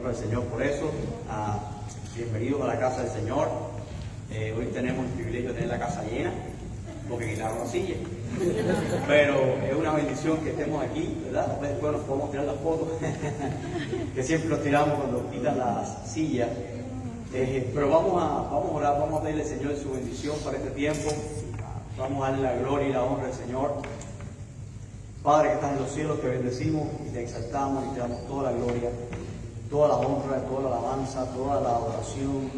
Al Señor por eso. Bienvenidos a la casa del Señor. Hoy tenemos el privilegio de tener la casa llena porque quitaron la silla, pero es una bendición que estemos aquí, ¿verdad? Después nos podemos tirar las fotos que siempre nos tiramos cuando quitan las sillas, pero vamos a orar, vamos a pedirle al Señor su bendición para este tiempo. Vamos a darle la gloria y la honra al Señor. Padre que estás en los cielos, te bendecimos y te exaltamos y te damos toda la gloria, toda la honra, toda la alabanza, toda la adoración.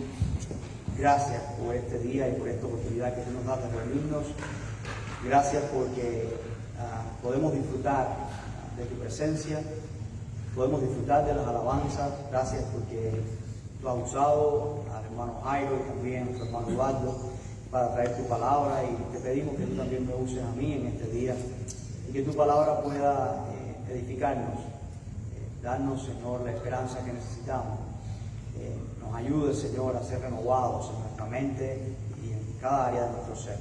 Gracias por este día y por esta oportunidad que tú nos das de reunirnos. Gracias porque podemos disfrutar de tu presencia, podemos disfrutar de las alabanzas. Gracias porque tú has usado al hermano Jairo y también a nuestro hermano Eduardo para traer tu palabra, y te pedimos que tú también me uses a mí en este día y que tu palabra pueda edificarnos, darnos, Señor, la esperanza que necesitamos. Nos ayude, Señor, a ser renovados en nuestra mente y en cada área de nuestro ser.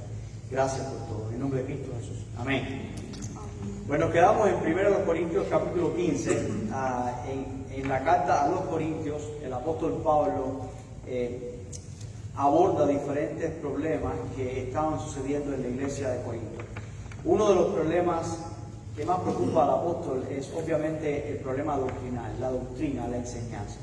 Gracias por todo. En nombre de Cristo Jesús. Amén. Bueno, quedamos en 1 Corintios capítulo 15. En la carta a los Corintios, el apóstol Pablo aborda diferentes problemas que estaban sucediendo en la iglesia de Corinto. Uno de los problemas que más preocupa al apóstol es obviamente el problema doctrinal, la doctrina, la enseñanza.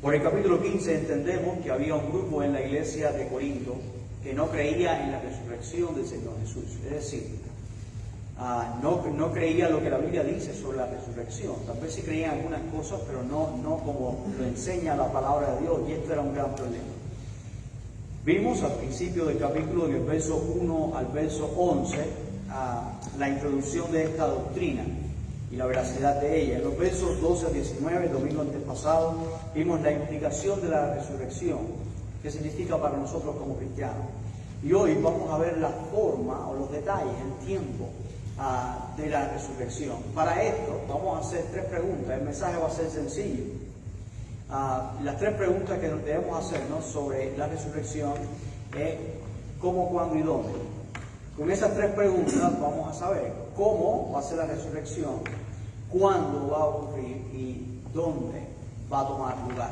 Por el capítulo 15 entendemos que había un grupo en la iglesia de Corinto que no creía en la resurrección del Señor Jesús. Es decir, no creía lo que la Biblia dice sobre la resurrección. Tal vez sí creían algunas cosas, pero no como lo enseña la palabra de Dios, y esto era un gran problema. Vimos al principio del capítulo, en el verso 1 al verso 11, la introducción de esta doctrina y la veracidad de ella. En los versos 12 a 19, el domingo antepasado, vimos la implicación de la resurrección, qué significa para nosotros como cristianos. Y hoy vamos a ver la forma o los detalles, el tiempo de la resurrección. Para esto vamos a hacer 3 preguntas. El mensaje va a ser sencillo. Las 3 preguntas que nos debemos hacernos sobre la resurrección es cómo, cuándo y dónde. Con esas 3 preguntas vamos a saber cómo va a ser la resurrección, cuándo va a ocurrir y dónde va a tomar lugar.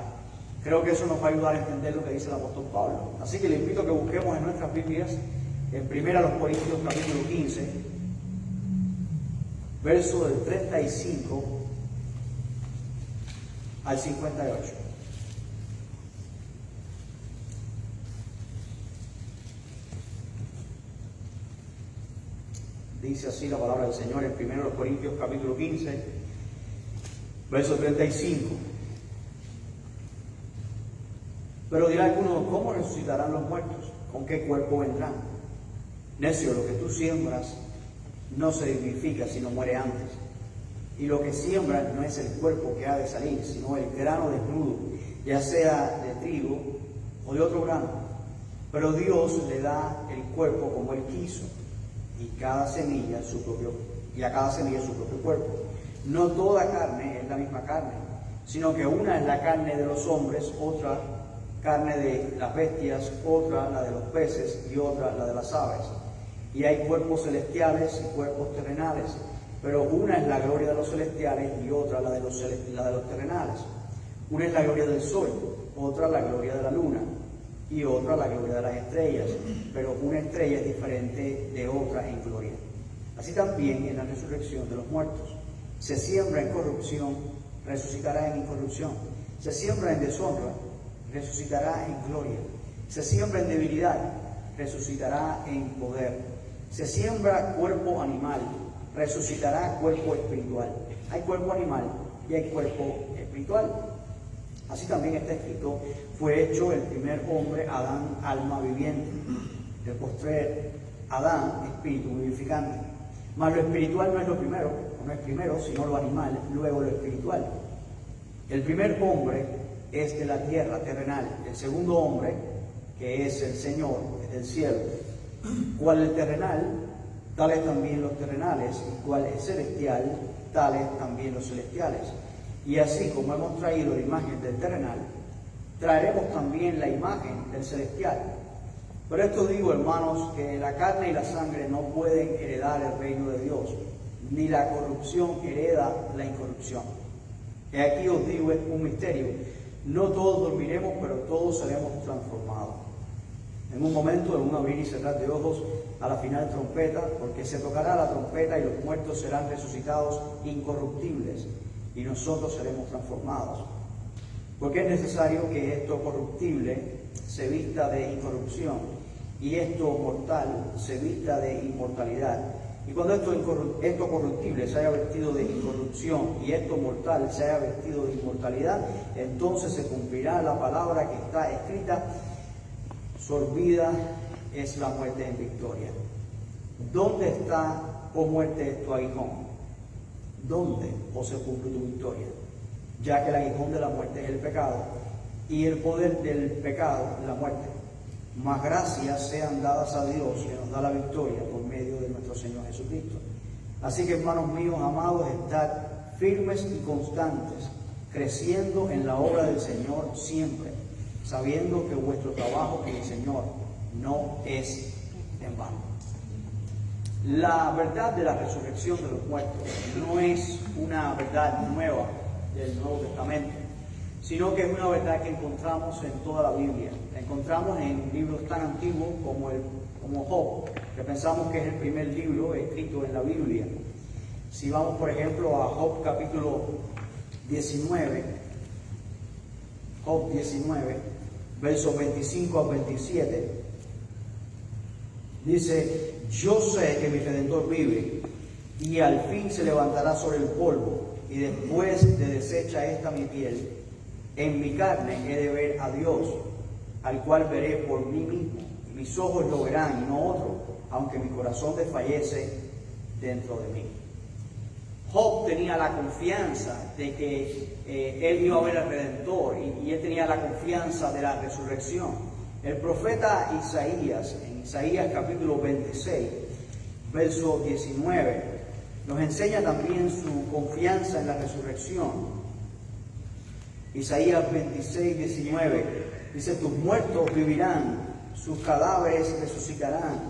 Creo que eso nos va a ayudar a entender lo que dice el apóstol Pablo. Así que le invito a que busquemos en nuestras Biblias, en 1 Corintios capítulo 15, verso del 35 al 58. Dice así la palabra del Señor en 1 Corintios capítulo 15, verso 35. Pero dirá alguno, ¿cómo resucitarán los muertos? ¿Con qué cuerpo vendrán? Necio, lo que tú siembras no se vivifica, sino muere antes. Y lo que siembras no es el cuerpo que ha de salir, sino el grano desnudo, ya sea de trigo o de otro grano. Pero Dios le da el cuerpo como Él quiso, y a cada semilla su propio cuerpo. No toda carne es la misma carne, sino que una es la carne de los hombres, otra carne de las bestias, otra la de los peces y otra la de las aves. Y hay cuerpos celestiales y cuerpos terrenales, pero una es la gloria de los celestiales y otra la de los terrenales. Una es la gloria del sol, otra la gloria de la luna y otra la gloria de las estrellas, pero una estrella es diferente de otra en gloria. Así también en la resurrección de los muertos. Se siembra en corrupción, resucitará en incorrupción. Se siembra en deshonra, resucitará en gloria. Se siembra en debilidad, resucitará en poder. Se siembra cuerpo animal, resucitará cuerpo espiritual. Hay cuerpo animal y hay cuerpo espiritual. Así también está escrito, fue hecho el primer hombre, Adán, alma viviente. El postrer, Adán, espíritu vivificante. Mas lo espiritual no es lo primero, no es primero, sino lo animal, luego lo espiritual. El primer hombre es de la tierra terrenal. El segundo hombre, que es el Señor, es del cielo. Cual el terrenal, tales también los terrenales, y cual es celestial, tales también los celestiales. Y así como hemos traído la imagen del terrenal, traeremos también la imagen del celestial. Por esto digo, hermanos, que la carne y la sangre no pueden heredar el reino de Dios, ni la corrupción hereda la incorrupción. Y aquí os digo, es un misterio. No todos dormiremos, pero todos seremos transformados. En un momento, en un abrir y cerrar de ojos, a la final trompeta, porque se tocará la trompeta y los muertos serán resucitados incorruptibles y nosotros seremos transformados. Porque es necesario que esto corruptible se vista de incorrupción y esto mortal se vista de inmortalidad. Y cuando esto corruptible se haya vestido de incorrupción y esto mortal se haya vestido de inmortalidad, entonces se cumplirá la palabra que está escrita: sorbida es la muerte en victoria. ¿Dónde está, oh muerte, tu aguijón? ¿Dónde, oh sepulcro, tu victoria? Ya que el aguijón de la muerte es el pecado, y el poder del pecado, la muerte. Mas gracias sean dadas a Dios, que nos da la victoria por medio de nuestro Señor Jesucristo. Así que, hermanos míos amados, estad firmes y constantes, creciendo en la obra del Señor siempre, sabiendo que vuestro trabajo en el Señor no es en vano. La verdad de la resurrección de los muertos no es una verdad nueva del Nuevo Testamento, sino que es una verdad que encontramos en toda la Biblia. La encontramos en libros tan antiguos como Job, que pensamos que es el primer libro escrito en la Biblia. Si vamos, por ejemplo, a Job capítulo 19, Job 19, versos 25 al 27, dice: yo sé que mi Redentor vive, y al fin se levantará sobre el polvo, y después de deshecha esta mi piel, en mi carne he de ver a Dios, al cual veré por mí mismo, y mis ojos lo verán y no otro, aunque mi corazón desfallece dentro de mí. Job tenía la confianza de que él iba a ver al Redentor, y él tenía la confianza de la resurrección. El profeta Isaías, en Isaías capítulo 26, verso 19, nos enseña también su confianza en la resurrección. Isaías 26, 19, dice: tus muertos vivirán, sus cadáveres resucitarán,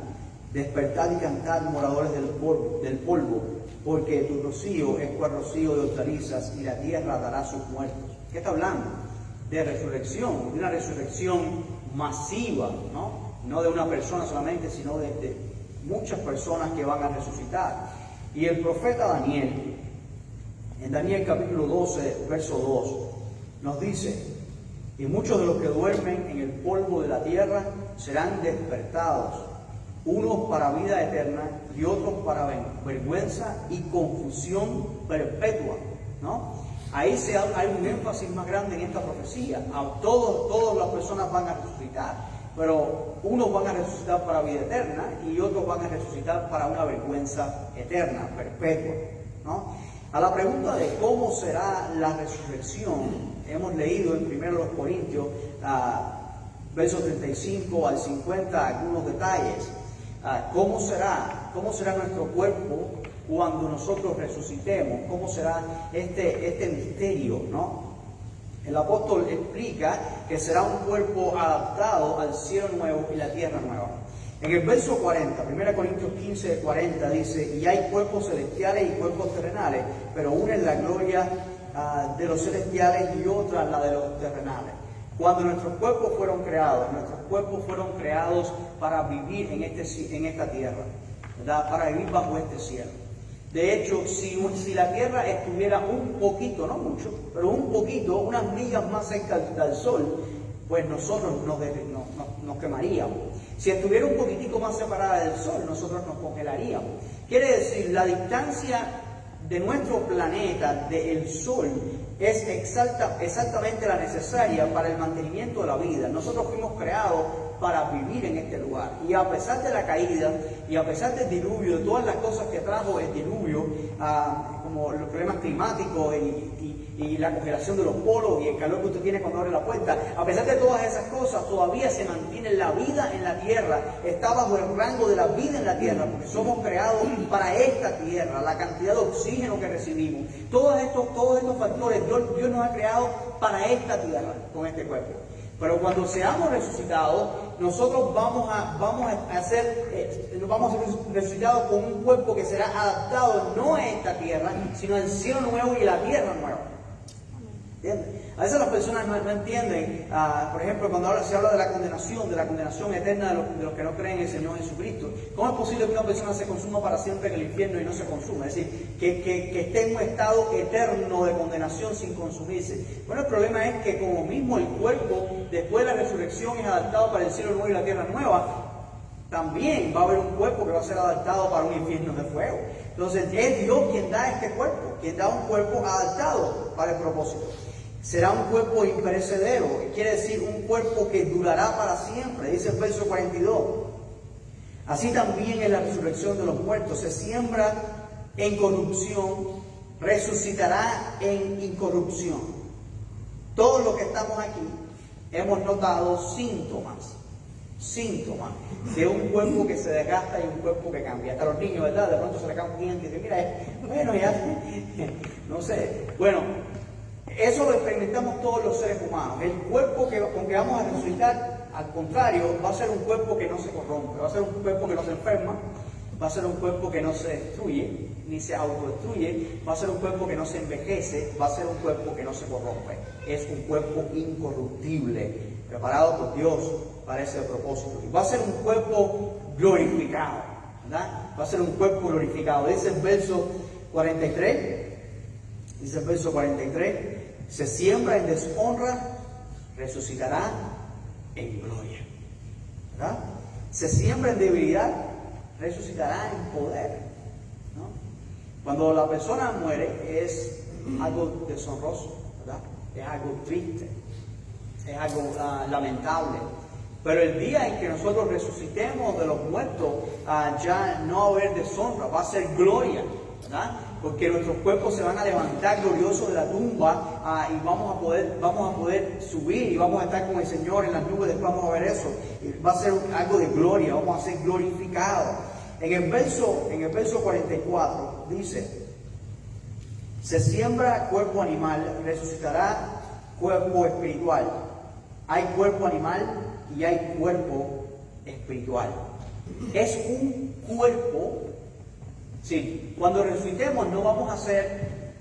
despertad y cantad, moradores del polvo, porque tu rocío es cual rocío de hortalizas, y la tierra dará sus muertos. ¿Qué está hablando? De resurrección, de una resurrección masiva, no de una persona solamente, sino de muchas personas que van a resucitar. Y el profeta Daniel, en Daniel capítulo 12, verso 2, nos dice: y muchos de los que duermen en el polvo de la tierra serán despertados, unos para vida eterna y otros para vergüenza y confusión perpetua, Ahí hay un énfasis más grande en esta profecía. Todas las personas van a resucitar, pero unos van a resucitar para vida eterna y otros van a resucitar para una vergüenza eterna, perpetua, A la pregunta de cómo será la resurrección, hemos leído en 1 Corintios, versos 35 al 50, algunos detalles. ¿Cómo será nuestro cuerpo cuando nosotros resucitemos? ¿Cómo será este misterio, El apóstol explica que será un cuerpo adaptado al cielo nuevo y la tierra nueva. En el verso 40, 1 Corintios 15, 40 dice: y hay cuerpos celestiales y cuerpos terrenales, pero una es la gloria de los celestiales y otra la de los terrenales. Cuando nuestros cuerpos fueron creados para vivir en esta tierra, ¿verdad? Para vivir bajo este cielo. De hecho, si la tierra estuviera un poquito, no mucho, pero un poquito, unas millas más cerca del sol, pues nosotros nos quemaríamos. Si estuviera un poquitico más separada del sol, nosotros nos congelaríamos. Quiere decir, la distancia de nuestro planeta del sol es exactamente la necesaria para el mantenimiento de la vida. Nosotros fuimos creados para vivir en este lugar. Y a pesar de la caída, y a pesar del diluvio, de todas las cosas que trajo el diluvio, como los problemas climáticos y la congelación de los polos y el calor que usted tiene cuando abre la puerta, a pesar de todas esas cosas, todavía se mantiene la vida en la tierra, está bajo el rango de la vida en la tierra, porque somos creados para esta tierra, la cantidad de oxígeno que recibimos, todos estos factores, Dios nos ha creado para esta tierra, con este cuerpo. Pero cuando seamos resucitados, nosotros vamos a ser resucitados con un cuerpo que será adaptado no a esta tierra, sino al cielo nuevo y la tierra nueva. ¿Entiendes? A veces las personas no entienden, por ejemplo, cuando se habla de la condenación eterna de los que no creen en el Señor Jesucristo. ¿Cómo es posible que una persona se consuma para siempre en el infierno y no se consuma? Es decir, que esté en un estado eterno de condenación sin consumirse. Bueno, el problema es que como mismo el cuerpo, después de la resurrección, es adaptado para el cielo nuevo y la tierra nueva, también va a haber un cuerpo que va a ser adaptado para un infierno de fuego. Entonces, es Dios quien da este cuerpo, quien da un cuerpo adaptado para el propósito. Será un cuerpo imperecedero, quiere decir un cuerpo que durará para siempre, dice el verso 42. Así también es la resurrección de los muertos. Se siembra en corrupción, resucitará en incorrupción. Todos los que estamos aquí hemos notado síntomas de un cuerpo que se desgasta y un cuerpo que cambia. Hasta los niños, ¿verdad? De pronto se le cae un diente y dicen, mira, bueno, ya, no sé. Bueno, eso lo experimentamos todos los seres humanos. El cuerpo con que vamos a resucitar, al contrario, va a ser un cuerpo que no se corrompe, va a ser un cuerpo que no se enferma, va a ser un cuerpo que no se destruye, ni se autodestruye, va a ser un cuerpo que no se envejece, va a ser un cuerpo que no se corrompe. Es un cuerpo incorruptible, preparado por Dios para ese propósito. Y va a ser un cuerpo glorificado, ¿verdad? Va a ser un cuerpo glorificado. Dice el verso 43, se siembra en deshonra, resucitará en gloria, ¿verdad? Se siembra en debilidad, resucitará en poder, ¿no? Cuando la persona muere es algo deshonroso, ¿verdad? Es algo triste, es algo lamentable. Pero el día en que nosotros resucitemos de los muertos, ya no va a haber deshonra, va a ser gloria, ¿verdad? Porque nuestros cuerpos se van a levantar gloriosos de la tumba y vamos a poder subir y vamos a estar con el Señor en las nubes. Después vamos a ver eso. Y va a ser algo de gloria, vamos a ser glorificados. En el verso 44 dice: se siembra cuerpo animal, resucitará cuerpo espiritual. Hay cuerpo animal y hay cuerpo espiritual. Es un cuerpo. Sí, cuando resucitemos no vamos a ser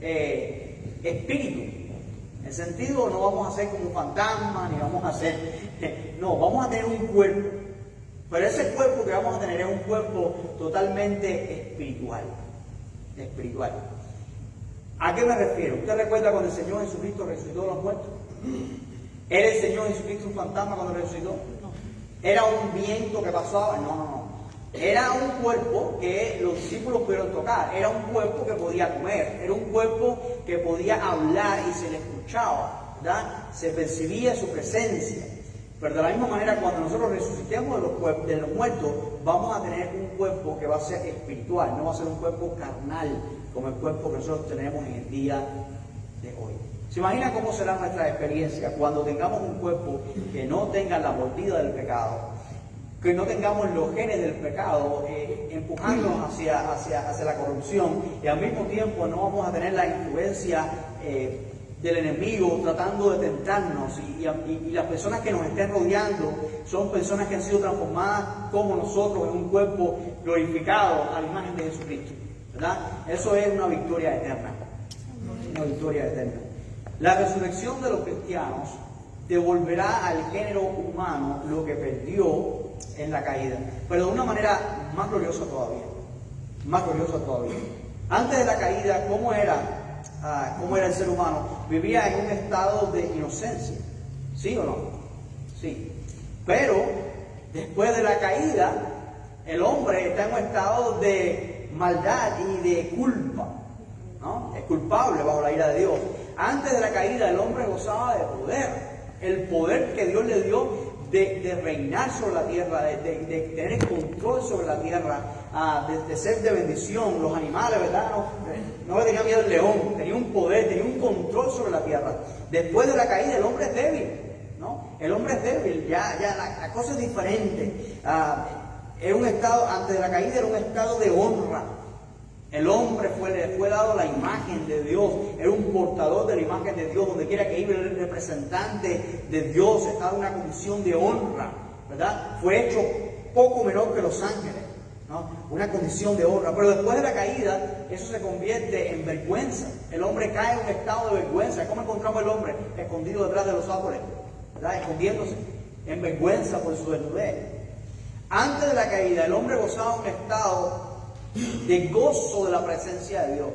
espíritu. En sentido, no vamos a ser como fantasmas, ni vamos a ser... no, vamos a tener un cuerpo. Pero ese cuerpo que vamos a tener es un cuerpo totalmente espiritual. Espiritual. ¿A qué me refiero? ¿Usted recuerda cuando el Señor Jesucristo resucitó a los muertos? ¿Era el Señor Jesucristo un fantasma cuando resucitó? No. ¿Era un viento que pasaba? No. Era un cuerpo que los discípulos pudieron tocar, era un cuerpo que podía comer, era un cuerpo que podía hablar y se le escuchaba, ¿verdad? Se percibía su presencia. Pero de la misma manera, cuando nosotros resucitemos de los muertos, vamos a tener un cuerpo que va a ser espiritual, no va a ser un cuerpo carnal, como el cuerpo que nosotros tenemos en el día de hoy. ¿Se imagina cómo será nuestra experiencia cuando tengamos un cuerpo que no tenga la mordida del pecado? Que no tengamos los genes del pecado empujándonos hacia la corrupción, y al mismo tiempo no vamos a tener la influencia del enemigo tratando de tentarnos, y las personas que nos estén rodeando son personas que han sido transformadas como nosotros en un cuerpo glorificado a la imagen de Jesucristo, ¿verdad? Eso es una victoria eterna, una victoria eterna. La resurrección de los cristianos devolverá al género humano lo que perdió en la caída, pero de una manera más gloriosa todavía, más gloriosa todavía. Antes de la caída, ¿cómo era el ser humano? Vivía en un estado de inocencia, ¿sí o no? Sí. Pero después de la caída, el hombre está en un estado de maldad y de culpa, ¿no? Es culpable bajo la ira de Dios. Antes de la caída, el hombre gozaba de poder, el poder que Dios le dio de reinar sobre la tierra, de tener control sobre la tierra, de ser de bendición. Los animales, ¿verdad? No le tenía miedo el león, tenía un poder, tenía un control sobre la tierra. Después de la caída, el hombre es débil, ¿no? El hombre es débil, ya la cosa es diferente. Era un estado, antes de la caída, era un estado de honra. El hombre le fue dado la imagen de Dios, era un portador de la imagen de Dios, donde quiera que iba el representante de Dios, estaba en una condición de honra, ¿verdad? Fue hecho poco menor que los ángeles, ¿no? Una condición de honra. Pero después de la caída, eso se convierte en vergüenza. El hombre cae en un estado de vergüenza. ¿Cómo encontramos al hombre? Escondido detrás de los árboles, ¿verdad? Escondiéndose en vergüenza por su desnudez. Antes de la caída, el hombre gozaba un estado de gozo de la presencia de Dios.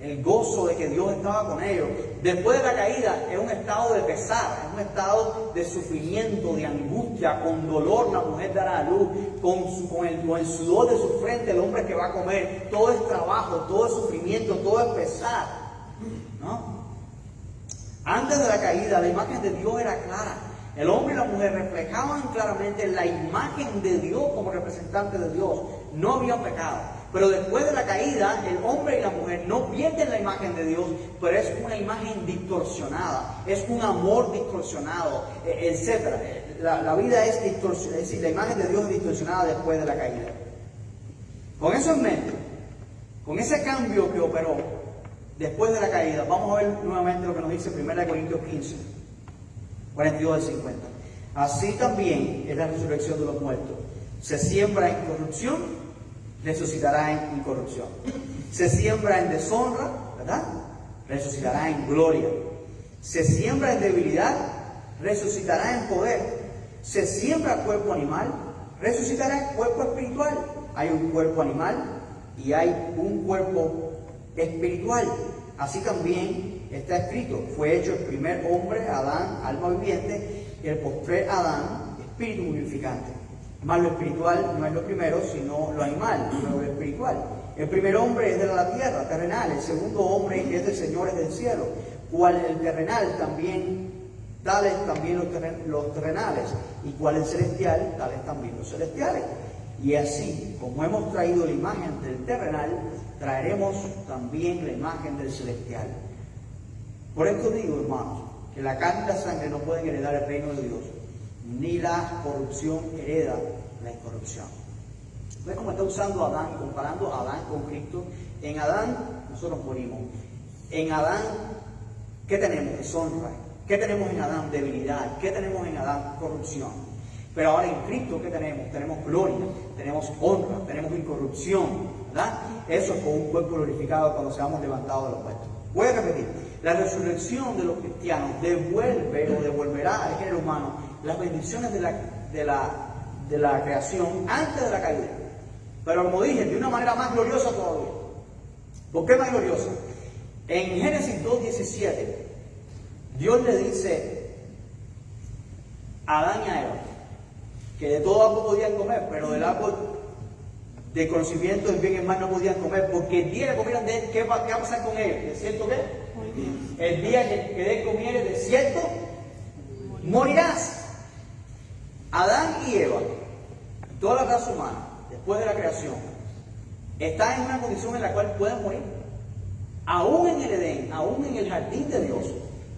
El gozo de que Dios estaba con ellos. Después de la caída es un estado de pesar, es un estado de sufrimiento, de angustia, con dolor la mujer dará a luz, con el sudor de su frente el hombre que va a comer. Todo es trabajo, todo es sufrimiento, todo es pesar, ¿no? Antes de la caída la imagen de Dios era clara. El hombre y la mujer reflejaban claramente la imagen de Dios como representante de Dios. No había pecado. Pero después de la caída, el hombre y la mujer no pierden la imagen de Dios, pero es una imagen distorsionada, es un amor distorsionado, etc. La vida es distorsionada, es decir, la imagen de Dios es distorsionada después de la caída. Con eso en mente, con ese cambio que operó después de la caída, vamos a ver nuevamente lo que nos dice 1 Corintios 15, 42 al 50. Así también es la resurrección de los muertos. Se siembra en corrupción, resucitará en incorrupción. Se siembra en deshonra, ¿verdad? Resucitará en gloria. Se siembra en debilidad, resucitará en poder. Se siembra cuerpo animal, resucitará en cuerpo espiritual. Hay un cuerpo animal y hay un cuerpo espiritual. Así también está escrito, fue hecho el primer hombre, Adán, alma viviente, y el postrer Adán, espíritu vivificante. Más lo espiritual no es lo primero, sino lo animal, no lo espiritual. El primer hombre es de la tierra, terrenal. El segundo hombre es del Señor, es del cielo. Cual el terrenal, tales también los terrenales. Y cual el celestial, tales también los celestiales. Y así, como hemos traído la imagen del terrenal, traeremos también la imagen del celestial. Por esto digo, hermanos, que la carne y la sangre no pueden heredar el reino de Dios, ni la corrupción hereda la incorrupción. ¿Ves cómo está usando a Adán, comparando a Adán con Cristo? En Adán nosotros morimos. En Adán, ¿qué tenemos? Deshonra. ¿Qué tenemos en Adán? Debilidad. ¿Qué tenemos en Adán? Corrupción. Pero ahora en Cristo, ¿qué tenemos? Tenemos gloria, tenemos honra, tenemos incorrupción, ¿verdad? Eso es con un cuerpo glorificado cuando seamos levantados de los muertos. Voy a repetir. La resurrección de los cristianos devuelve o devolverá al género humano las bendiciones de la creación antes de la caída. Pero como dije, de una manera más gloriosa todavía. ¿Por qué más gloriosa? En Génesis 2:17, Dios le dice a Adán y a Eva que de todo árbol podían comer, pero del árbol de conocimiento del bien y el mal no podían comer, porque el día que comieran de él, ¿qué va a pasar con ellos? ¿De cierto qué? El día que de él comieres, de cierto, morirás. Adán y Eva, toda la raza humana, después de la creación, está en una condición en la cual pueden morir. Aún en el Edén, aún en el jardín de Dios,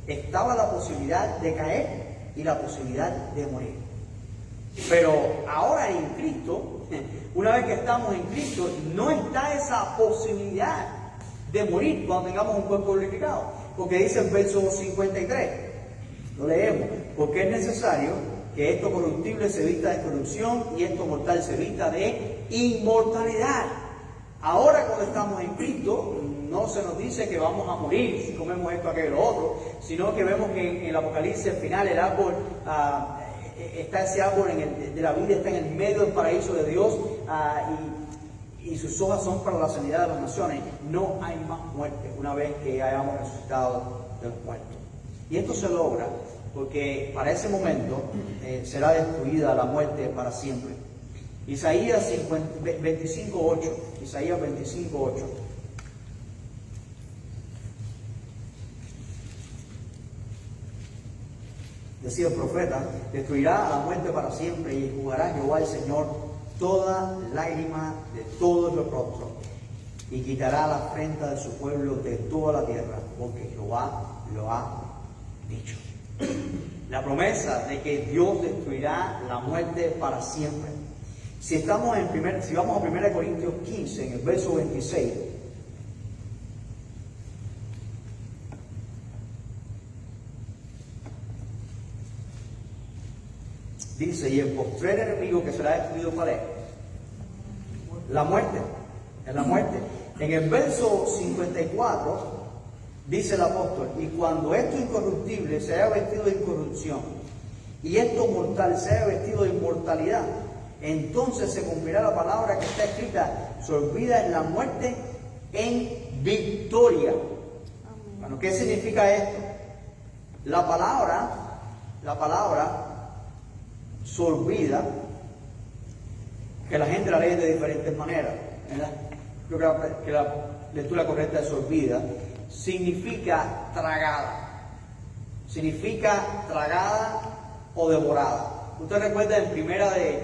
estaba la posibilidad de caer y la posibilidad de morir. Pero ahora en Cristo, una vez que estamos en Cristo, no está esa posibilidad de morir cuando tengamos un cuerpo glorificado. Porque dice el verso 53, lo leemos, porque es necesario que esto corruptible se vista de corrupción y esto mortal se vista de inmortalidad. Ahora cuando estamos en Cristo, no se nos dice que vamos a morir si comemos esto, aquello, lo otro, sino que vemos que en el Apocalipsis al final el árbol, está ese árbol de la vida, está en el medio del paraíso de Dios, y sus hojas son para la sanidad de las naciones. No hay más muerte una vez que hayamos resucitado de los muertos. Y esto se logra porque para ese momento será destruida la muerte para siempre. Isaías 25:8. Isaías 25:8. Decía el profeta, destruirá a la muerte para siempre y enjugará Jehová el Señor toda lágrima de todos los rostros y quitará la afrenta de su pueblo de toda la tierra, porque Jehová lo ha dicho. La promesa de que Dios destruirá la muerte para siempre. Si vamos a 1 Corintios 15, en el verso 26, dice, y el postrer enemigo que será destruido, ¿cuál es? la muerte, es la muerte. En el verso 54 dice el apóstol: y cuando esto incorruptible se haya vestido de incorrupción, y esto mortal se haya vestido de inmortalidad, entonces se cumplirá la palabra que está escrita: sorbida en la muerte en victoria. Bueno, ¿qué significa esto? La palabra sorbida, que la gente la lee de diferentes maneras, ¿verdad? Yo creo que la lectura correcta de sorbida significa tragada. Significa tragada o devorada. Usted recuerda en primera de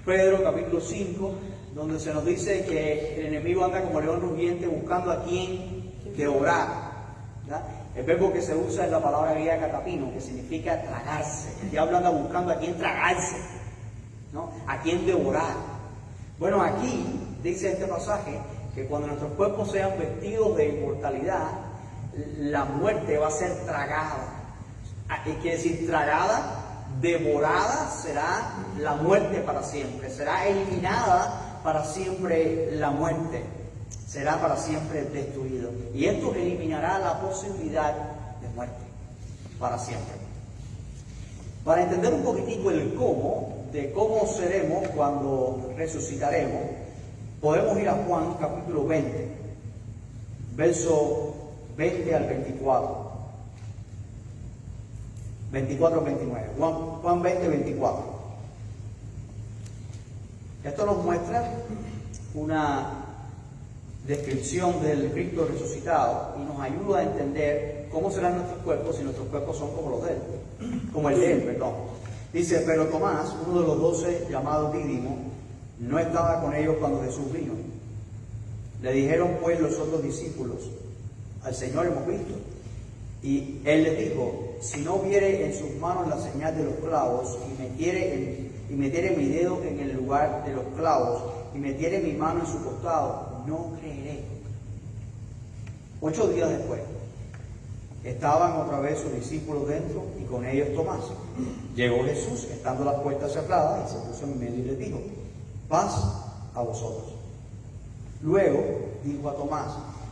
Pedro, capítulo 5, donde se nos dice que el enemigo anda como león rugiente buscando a quien devorar, ¿verdad? El verbo que se usa es la palabra griega katapino, que significa tragarse. El diablo anda buscando a quien tragarse, ¿no? A quien devorar. Bueno, aquí dice este pasaje que cuando nuestros cuerpos sean vestidos de inmortalidad, la muerte va a ser tragada. Quiere decir, tragada, devorada será la muerte para siempre. Será eliminada para siempre la muerte. Será para siempre destruido. Y esto eliminará la posibilidad de muerte para siempre. Para entender un poquitico el cómo, de cómo seremos cuando resucitaremos, podemos ir a Juan capítulo 20, verso 20 al 24. 24 al 29. Juan 20, 24. Esto nos muestra una descripción del Cristo resucitado y nos ayuda a entender cómo serán nuestros cuerpos si nuestros cuerpos son como los de él, como el de él, perdón. Dice: pero Tomás, uno de los 12, llamado Dídimo, no estaba con ellos cuando Jesús vino. Le dijeron pues los otros discípulos: al Señor hemos visto. Y él les dijo: si no viere en sus manos la señal de los clavos, y metiere mi dedo en el lugar de los clavos, y metiere mi mano en su costado, no creeré. 8 días después, estaban otra vez sus discípulos dentro, y con ellos Tomás. Llegó Jesús, estando las puertas cerradas, y se puso en medio y les dijo: paz a vosotros. Luego dijo a Tomás: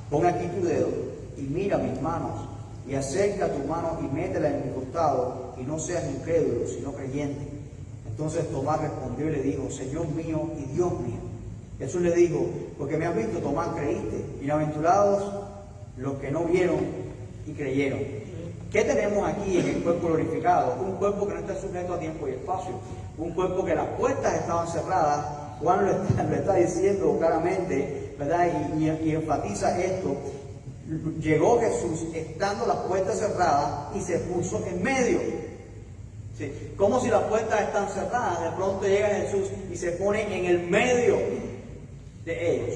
pon aquí tu dedo y mira mis manos, y acerca tu mano y métela en mi costado, y no seas incrédulo, sino creyente. Entonces Tomás respondió y le dijo: Señor mío y Dios mío. Jesús le dijo: porque me has visto, Tomás, creíste. Bienaventurados los que no vieron y creyeron. ¿Qué tenemos aquí en el cuerpo glorificado? Un cuerpo que no está sujeto a tiempo y espacio. Un cuerpo que las puertas estaban cerradas. Juan lo está diciendo claramente, ¿verdad? Y enfatiza esto. Llegó Jesús estando las puertas cerradas y se puso en medio. Sí. Como si las puertas están cerradas, de pronto llega Jesús y se pone en el medio de ellos.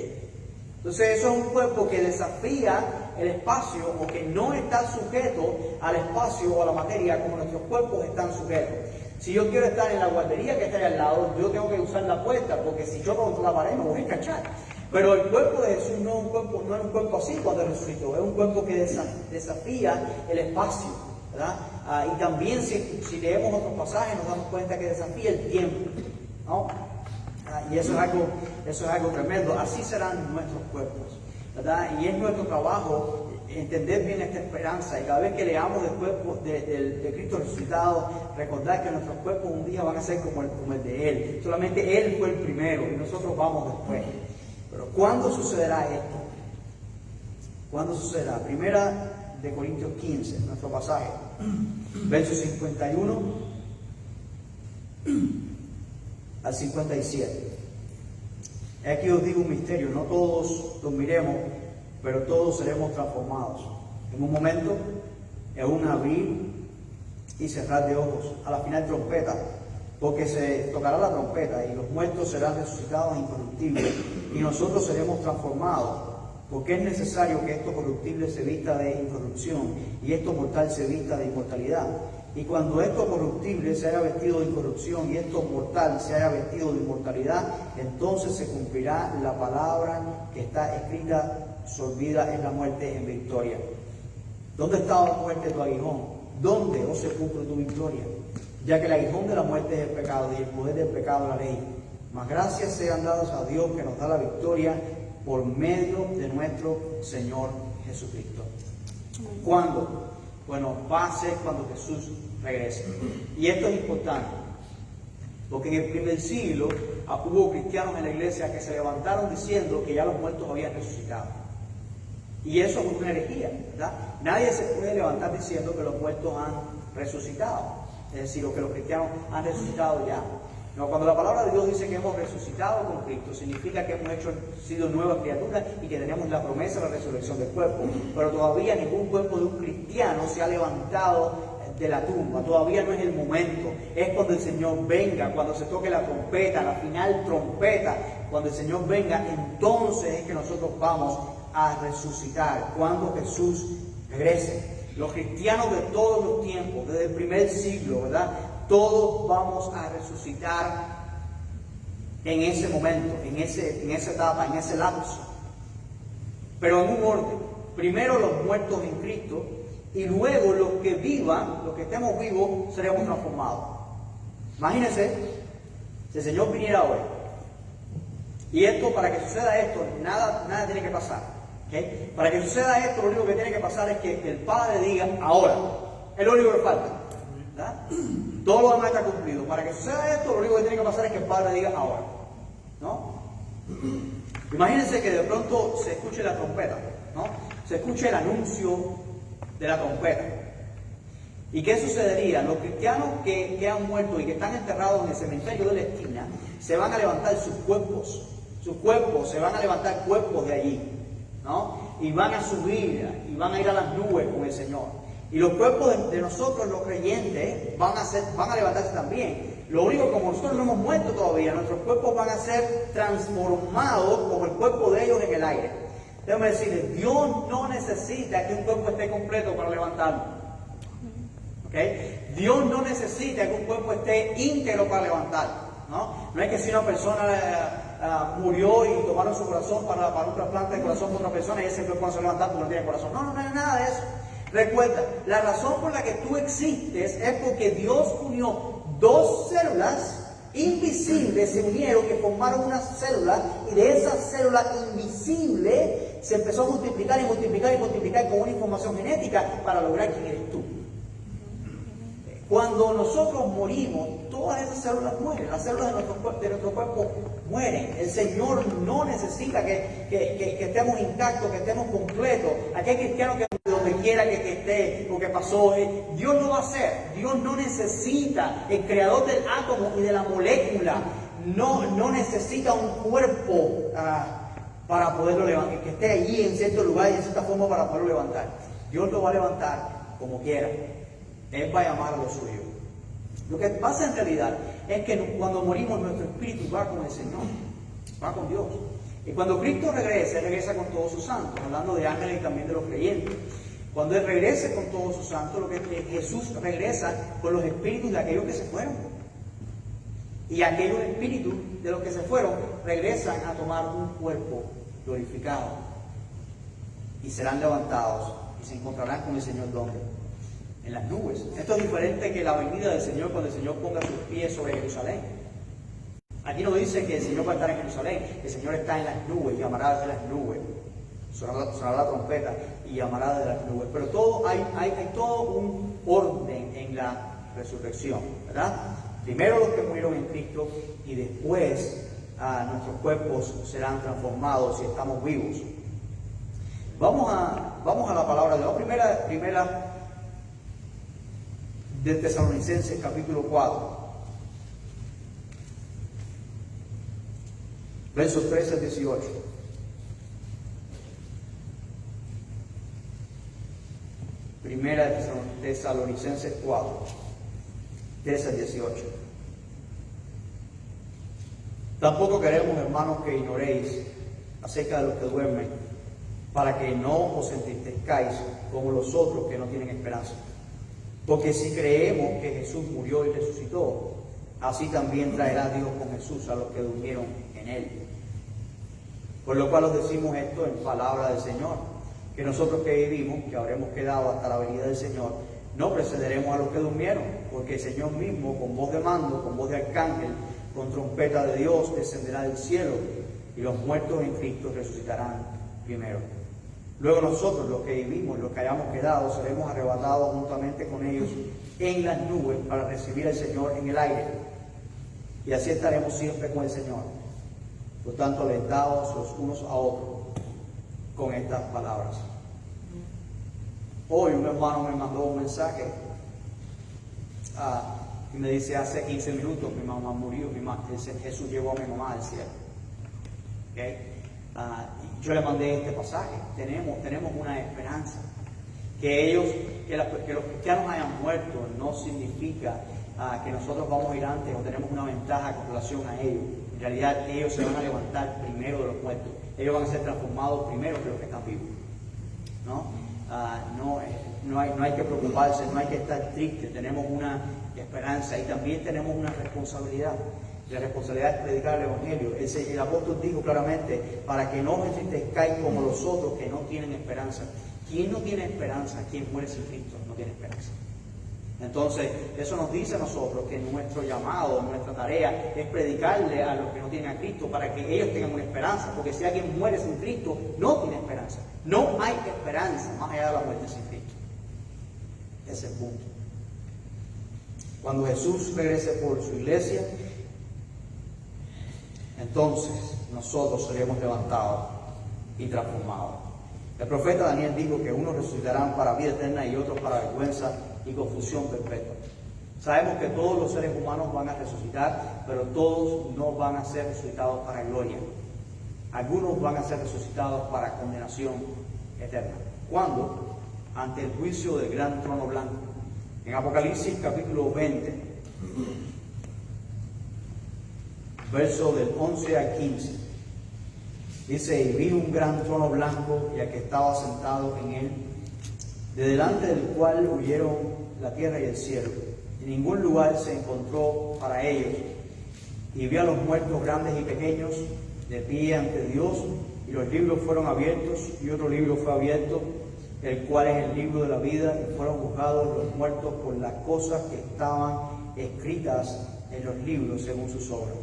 Entonces eso es un cuerpo que desafía el espacio, o que no está sujeto al espacio o a la materia como nuestros cuerpos están sujetos. Si yo quiero estar en la guardería que está ahí al lado, yo tengo que usar la puerta, porque si yo contra la pared me voy a escachar. Pero el cuerpo de Jesús no es un cuerpo así cuando resucitó, es un cuerpo que desafía el espacio, ¿verdad? Y también si leemos otros pasajes nos damos cuenta que desafía el tiempo, ¿no? Y eso es algo tremendo. Así serán nuestros cuerpos, ¿verdad? Y es nuestro trabajo entender bien esta esperanza, y cada vez que leamos del cuerpo de Cristo resucitado, recordar que nuestros cuerpos un día van a ser como el de Él. Solamente Él fue el primero y nosotros vamos después. Pero ¿cuándo sucederá esto? ¿Cuándo sucederá? Primera de Corintios 15, nuestro pasaje, versos 51 al 57. Aquí os digo un misterio: no todos dormiremos, pero todos seremos transformados. En un momento, en un abrir y cerrar de ojos, a la final trompeta, porque se tocará la trompeta y los muertos serán resucitados incorruptibles, y nosotros seremos transformados, porque es necesario que esto corruptible se vista de incorrupción y esto mortal se vista de inmortalidad. Y cuando esto corruptible se haya vestido de incorrupción y esto mortal se haya vestido de inmortalidad, entonces se cumplirá la palabra que está escrita: sorbida es la muerte en victoria. ¿Dónde está la muerte tu aguijón? ¿Dónde, oh sepulcro, tu victoria? Ya que el aguijón de la muerte es el pecado, y el poder del pecado la ley. Mas gracias sean dadas a Dios que nos da la victoria por medio de nuestro Señor Jesucristo. ¿Cuándo? Bueno, va a ser cuando Jesús regrese. Y esto es importante, porque en el primer siglo hubo cristianos en la iglesia que se levantaron diciendo que ya los muertos habían resucitado. Y eso es una herejía, ¿verdad? Nadie se puede levantar diciendo que los muertos han resucitado. Es decir, que los cristianos han resucitado ya. No, cuando la palabra de Dios dice que hemos resucitado con Cristo, significa que hemos sido nuevas criaturas y que tenemos la promesa de la resurrección del cuerpo. Pero todavía ningún cuerpo de un cristiano se ha levantado de la tumba. Todavía no es el momento. Es cuando el Señor venga, cuando se toque la trompeta, la final trompeta. Cuando el Señor venga, entonces es que nosotros vamos a resucitar. Cuando Jesús regrese. Los cristianos de todos los tiempos, desde el primer siglo, ¿verdad? Todos vamos a resucitar en ese momento, en esa etapa, en ese lapso. Pero en un orden. Primero los muertos en Cristo y luego los que vivan, los que estemos vivos, seremos transformados. Imagínense, si el Señor viniera hoy. Y esto, para que suceda esto, nada tiene que pasar. ¿Okay? Para que suceda esto, lo único que tiene que pasar es que el Padre diga ahora. Es lo único que falta. ¿Verdad? Todo lo demás está cumplido. Para que suceda esto, lo único que tiene que pasar es que el Padre diga ahora. ¿No? Imagínense que de pronto se escuche la trompeta, ¿no? Se escuche el anuncio de la trompeta. ¿Y qué sucedería? Los cristianos que han muerto y que están enterrados en el cementerio de la esquina, se van a levantar sus cuerpos, se van a levantar cuerpos de allí, ¿no? Y van a subir, y van a ir a las nubes con el Señor. Y los cuerpos de nosotros, los creyentes, van a levantarse también. Lo único, como nosotros no hemos muerto todavía, nuestros cuerpos van a ser transformados como el cuerpo de ellos en el aire. Déjame decirles, Dios no necesita que un cuerpo esté completo para levantarlo. ¿Okay? Dios no necesita que un cuerpo esté íntegro para levantarlo. No es que si una persona murió y tomaron su corazón para un trasplante de corazón con otra persona y ese cuerpo no se levanta porque no tiene corazón. No es nada de eso. Recuerda, la razón por la que tú existes es porque Dios unió dos células invisibles, se unieron, que formaron una célula, y de esa célula invisible se empezó a multiplicar y multiplicar y multiplicar con una información genética para lograr quién eres tú. Cuando nosotros morimos, todas esas células mueren, las células de nuestro cuerpo mueren. El Señor no necesita que estemos intactos, que estemos completos. Aquel cristiano que donde quiera que esté, lo que pasó, Dios lo va a hacer. Dios no necesita, el creador del átomo y de la molécula, no necesita un cuerpo para poderlo levantar, que esté allí en cierto lugar y en cierta forma para poderlo levantar. Dios lo va a levantar como quiera. Él va a llamar a lo suyo. Lo que pasa en realidad es que cuando morimos nuestro espíritu va con el Señor, va con Dios. Y cuando Cristo regresa con todos sus santos, hablando de ángeles y también de los creyentes. Cuando Él regrese con todos sus santos, lo que Jesús regresa con los espíritus de aquellos que se fueron. Y aquellos espíritus de los que se fueron regresan a tomar un cuerpo glorificado. Y serán levantados y se encontrarán con el Señor ¿dónde? En las nubes. Esto es diferente que la venida del Señor cuando el Señor ponga sus pies sobre Jerusalén. Aquí no dice que el Señor va a estar en Jerusalén, el Señor está en las nubes y llamará desde las nubes. Sonará la trompeta y llamará desde las nubes. Pero hay todo un orden en la resurrección, ¿verdad? Primero los que murieron en Cristo y después nuestros cuerpos serán transformados si estamos vivos. Vamos a la palabra de Dios. Primera de Tesalonicenses, capítulo 4. Versos 13 al 18. Primera de Tesalonicenses 4, 13 al 18. Tampoco queremos, hermanos, que ignoréis acerca de los que duermen, para que no os entristezcáis como los otros que no tienen esperanza. Porque si creemos que Jesús murió y resucitó, así también traerá Dios con Jesús a los que durmieron en Él. Por lo cual os decimos esto en palabra del Señor, que nosotros que vivimos, que habremos quedado hasta la venida del Señor, no precederemos a los que durmieron, porque el Señor mismo, con voz de mando, con voz de arcángel, con trompeta de Dios descenderá del cielo, y los muertos en Cristo resucitarán primero. Luego nosotros, los que vivimos, los que hayamos quedado, seremos arrebatados juntamente con ellos en las nubes para recibir al Señor en el aire. Y así estaremos siempre con el Señor. Por tanto, alentados los unos a otros con estas palabras. Hoy un hermano me mandó un mensaje y me dice: hace 15 minutos mi mamá murió, Jesús llevó a mi mamá al cielo. ¿Okay? Yo le mandé este pasaje. Tenemos una esperanza. Que los cristianos hayan muerto no significa que nosotros vamos a ir antes o tenemos una ventaja con relación a ellos. En realidad ellos se van a levantar primero de los muertos. Ellos van a ser transformados primero que los que están vivos. No hay que preocuparse, no hay que estar triste. Tenemos una esperanza y también tenemos una responsabilidad. La responsabilidad es predicar el Evangelio. El apóstol dijo claramente: para que no os entristezcáis como los otros que no tienen esperanza. ¿Quién no tiene esperanza? Quien muere sin Cristo no tiene esperanza. Entonces, eso nos dice a nosotros que nuestro llamado, nuestra tarea es predicarle a los que no tienen a Cristo para que ellos tengan una esperanza. Porque si alguien muere sin Cristo, no tiene esperanza. No hay esperanza más allá de la muerte sin Cristo. Ese es el punto. Cuando Jesús regrese por su iglesia, entonces nosotros seremos levantados y transformados. El profeta Daniel dijo que unos resucitarán para vida eterna y otros para vergüenza y confusión perpetua. Sabemos que todos los seres humanos van a resucitar, pero todos no van a ser resucitados para gloria. Algunos van a ser resucitados para condenación eterna. ¿Cuándo? Ante el juicio del gran trono blanco. En Apocalipsis capítulo 20, verso del 11 al 15, dice: y vi un gran trono blanco y al que estaba sentado en él, de delante del cual huyeron la tierra y el cielo, y ningún lugar se encontró para ellos. Y vi a los muertos grandes y pequeños de pie ante Dios, y los libros fueron abiertos, y otro libro fue abierto, el cual es el libro de la vida, y fueron juzgados los muertos por las cosas que estaban escritas en los libros según sus obras.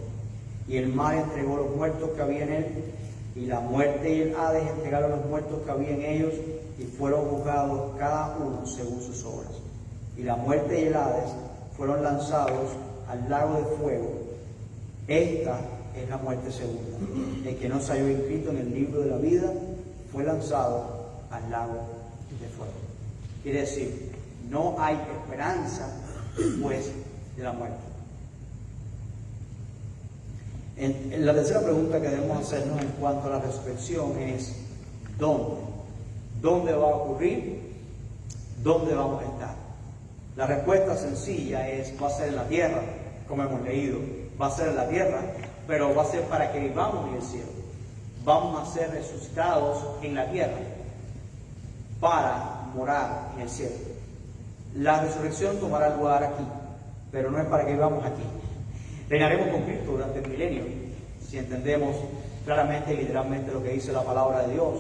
Y el mar entregó los muertos que había en él, y la muerte y el Hades entregaron los muertos que había en ellos, y fueron juzgados cada uno según sus obras. Y la muerte y el Hades fueron lanzados al lago de fuego. Esta es la muerte segunda. El que no se halló inscrito en el libro de la vida fue lanzado al lago de fuego. Quiere decir, no hay esperanza después de la muerte. La tercera pregunta que debemos hacernos en cuanto a la resurrección es: ¿dónde? ¿Dónde va a ocurrir? ¿Dónde vamos a estar? La respuesta sencilla es: va a ser en la tierra, como hemos leído. Va a ser en la tierra, pero va a ser para que vivamos en el cielo. Vamos a ser resucitados en la tierra para morar en el cielo. La resurrección tomará lugar aquí, pero no es para que vivamos aquí. Reinaremos con Cristo durante el milenio, si entendemos claramente y literalmente lo que dice la palabra de Dios.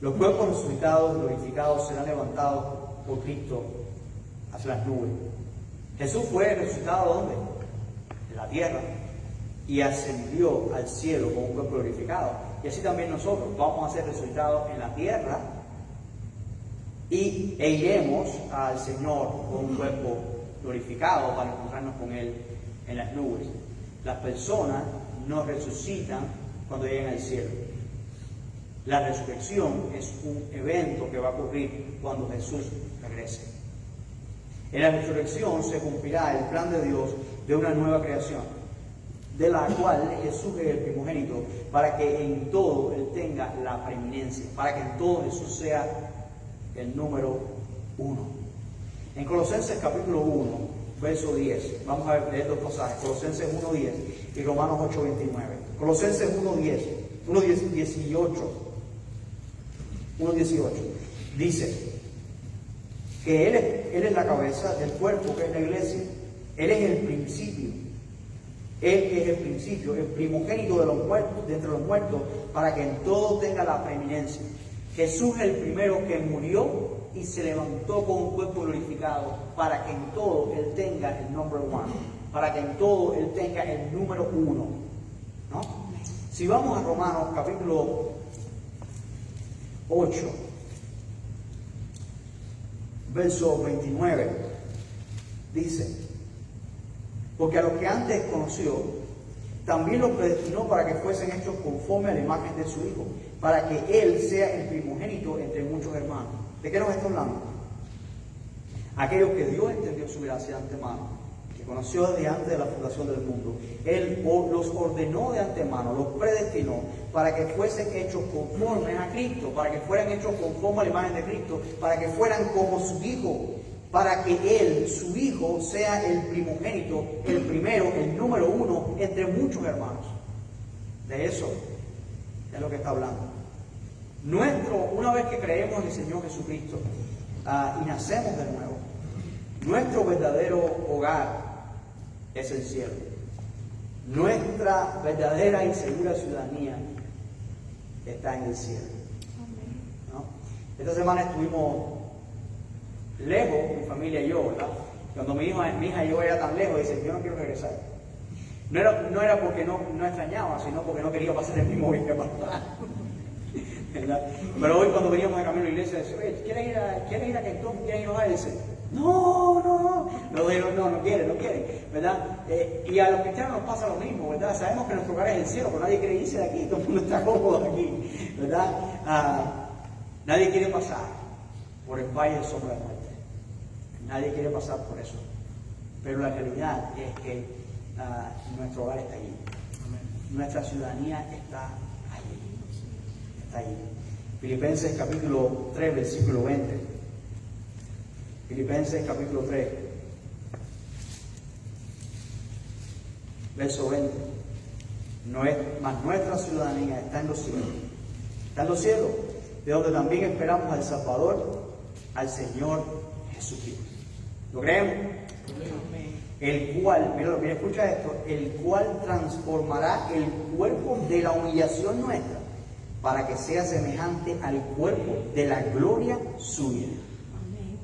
Los cuerpos resucitados, glorificados, serán levantados por Cristo hacia las nubes. Jesús fue resucitado ¿dónde? En la tierra, y ascendió al cielo con un cuerpo glorificado. Y así también nosotros vamos a ser resucitados en la tierra e iremos al Señor con un cuerpo glorificado para encontrarnos con Él en las nubes. Las personas no resucitan cuando llegan al cielo. La resurrección es un evento que va a ocurrir cuando Jesús regrese. En la resurrección se cumplirá el plan de Dios de una nueva creación, de la cual Jesús es el primogénito, para que en todo Él tenga la preeminencia, para que en todo Jesús sea el número 1. En Colosenses capítulo 1, verso 10, vamos a leer dos pasajes: Colosenses 1:10 y Romanos 8:29. Colosenses 1:18 dice que Él es la cabeza del cuerpo, que es la iglesia. Él es el principio. Él es el principio, el primogénito de los muertos, de entre los muertos, para que en todo tenga la preeminencia. Jesús es el primero que murió y se levantó con un cuerpo glorificado, para que en todo Él tenga el number 1, para que en todo Él tenga el número 1, ¿no? Si vamos a Romanos capítulo 8, verso 29, dice: porque a los que antes conoció, también los predestinó para que fuesen hechos conforme a la imagen de su Hijo, para que Él sea el primogénito entre muchos hermanos. ¿De qué nos está hablando? Aquellos que Dios entendió su gracia de antemano, que conoció desde antes de la fundación del mundo, Él los ordenó de antemano, los predestinó para que fuesen hechos conformes a Cristo, para que fueran hechos conforme a la imagen de Cristo, para que fueran como su Hijo, para que Él, su Hijo, sea el primogénito, el primero, el número 1 entre muchos hermanos. De eso es lo que está hablando. Una vez que creemos en el Señor Jesucristo y nacemos de nuevo, nuestro verdadero hogar es el cielo. Nuestra verdadera y segura ciudadanía está en el cielo, ¿no? Esta semana estuvimos lejos, mi familia y yo, ¿verdad? Cuando mi hija y yo era tan lejos, dice: yo no quiero regresar. No era porque no extrañaba, sino porque no quería pasar el mismo viaje para atrás. ¿Verdad? Pero hoy cuando veníamos de camino a la iglesia, decía: oye, ¿quieres ir a Kentucky? ¿Quieres ir a Ohio? Dice: no quiere, ¿verdad? Y a los cristianos nos pasa lo mismo, ¿verdad? Sabemos que nuestro hogar es el cielo, pero nadie quiere irse de aquí, todo el mundo está cómodo aquí, ¿verdad? Nadie quiere pasar por el valle de sombra de muerte. Nadie quiere pasar por eso. Pero la realidad es que nuestro hogar está allí. Nuestra ciudadanía está allí. Está allí. Filipenses capítulo 3, versículo 20. Filipenses capítulo 3, verso 20. Mas nuestra ciudadanía está en los cielos. Está en los cielos, de donde también esperamos al Salvador, al Señor Jesucristo. ¿Lo creemos? El cual, mira, escucha esto, el cual transformará el cuerpo de la humillación nuestra para que sea semejante al cuerpo de la gloria suya,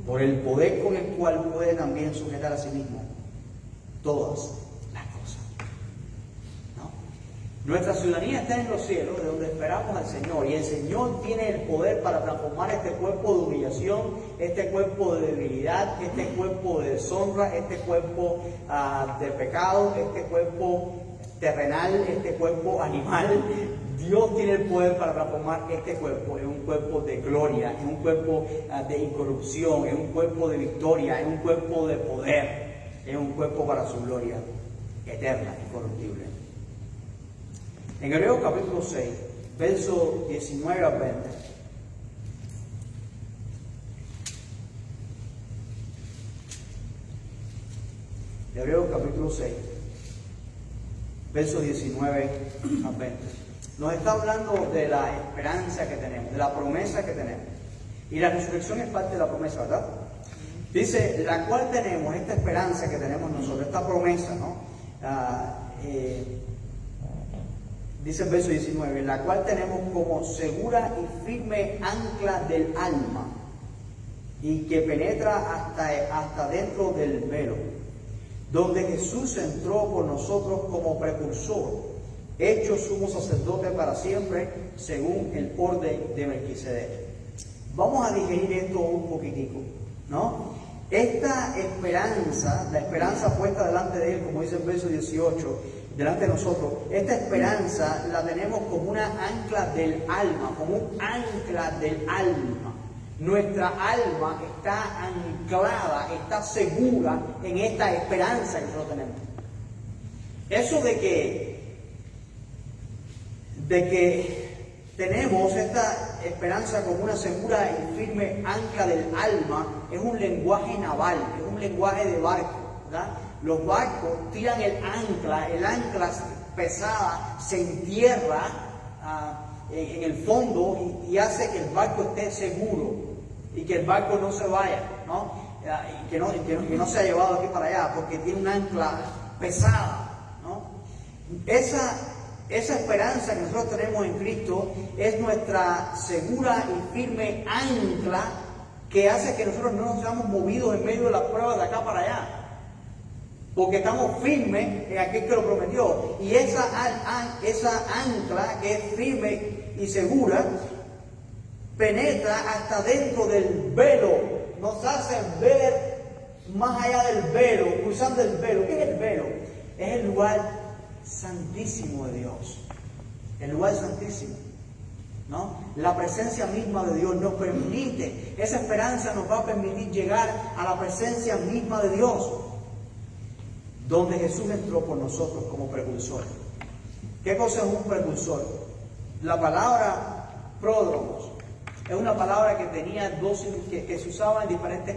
por el poder con el cual puede también sujetar a sí mismo todas las cosas. ¿No? Nuestra ciudadanía está en los cielos, de donde esperamos al Señor, y el Señor tiene el poder para transformar este cuerpo de humillación, este cuerpo de debilidad, este cuerpo de deshonra, este cuerpo de pecado, este cuerpo terrenal, este cuerpo animal. Dios tiene el poder para transformar este cuerpo en un cuerpo de gloria, en un cuerpo de incorrupción, en un cuerpo de victoria, en un cuerpo de poder, en un cuerpo para su gloria eterna, incorruptible. En Hebreos capítulo 6, verso 19 al 20. Hebreos capítulo 6, verso 19 al 20. Nos está hablando de la esperanza que tenemos, de la promesa que tenemos. Y la resurrección es parte de la promesa, ¿verdad? Dice, la cual tenemos, esta esperanza que tenemos nosotros, esta promesa, ¿no? Dice el verso 19, la cual tenemos como segura y firme ancla del alma, y que penetra hasta dentro del velo, donde Jesús entró por nosotros como precursor, hecho sumo sacerdote para siempre, según el orden de Melquisedec. Vamos a digerir esto un poquitico, ¿no? Esta esperanza, la esperanza puesta delante de Él, como dice el verso 18, delante de nosotros, esta esperanza la tenemos como una ancla del alma, como un ancla del alma. Nuestra alma está anclada, está segura en esta esperanza que nosotros tenemos. Eso de que tenemos esta esperanza como una segura y firme ancla del alma es un lenguaje naval, es un lenguaje de barco, ¿verdad? Los barcos tiran el ancla pesada se entierra en el fondo y hace que el barco esté seguro y que el barco no se vaya, ¿no? Y que no se ha llevado aquí para allá porque tiene un ancla pesada, ¿no? Esa esperanza que nosotros tenemos en Cristo es nuestra segura y firme ancla que hace que nosotros no nos seamos movidos en medio de las pruebas de acá para allá. porque estamos firmes en aquel que lo prometió. Y esa ancla que es firme y segura penetra hasta dentro del velo, nos hace ver más allá del velo, cruzando el velo. ¿Qué es el velo? Es el lugar santísimo de Dios, el lugar santísimo, ¿no? La presencia misma de Dios nos permite, esa esperanza nos va a permitir llegar a la presencia misma de Dios, donde Jesús entró por nosotros como precursor. ¿Qué cosa es un precursor? La palabra pródromos es una palabra que tenía que se usaba en diferentes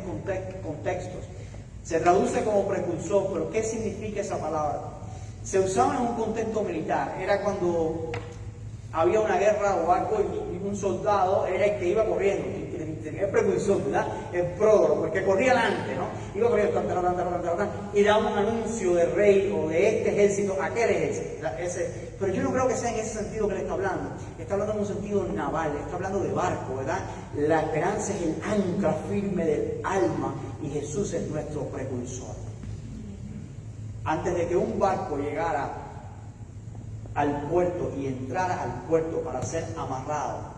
contextos. Se traduce como precursor, pero ¿qué significa esa palabra? Se usaba en un contexto militar. Era cuando había una guerra o algo y un soldado era el que iba corriendo. El precursor, ¿verdad? El pródromo, el que corría adelante, ¿no? Iba corriendo y daba un anuncio del rey o de este ejército, aquel ejército. Pero yo no creo que sea en ese sentido que le está hablando. Está hablando en un sentido naval, está hablando de barco, ¿verdad? La esperanza es el ancla firme del alma y Jesús es nuestro precursor. Antes de que un barco llegara al puerto y entrara al puerto para ser amarrado,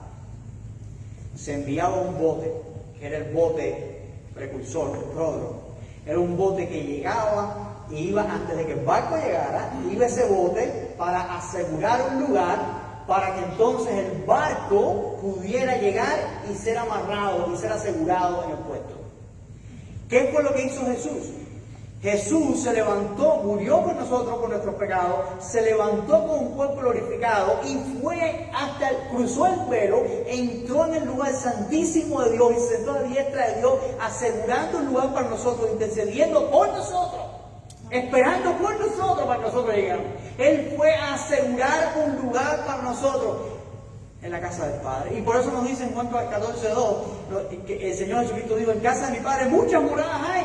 se enviaba un bote, que era el bote precursor, el pródromo. Era un bote que llegaba y iba, antes de que el barco llegara, iba ese bote para asegurar un lugar para que entonces el barco pudiera llegar y ser amarrado y ser asegurado en el puerto. ¿Qué fue lo que hizo Jesús? Jesús se levantó, murió por nosotros, por nuestros pecados, se levantó con un cuerpo glorificado y fue cruzó el velo, entró en el lugar santísimo de Dios y se sentó a la diestra de Dios, asegurando un lugar para nosotros, intercediendo por nosotros, esperando por nosotros para que nosotros llegáramos. Él fue a asegurar un lugar para nosotros en la casa del Padre. Y por eso nos dice en cuanto al 14:2, que el Señor Jesucristo dijo: en casa de mi Padre muchas moradas hay.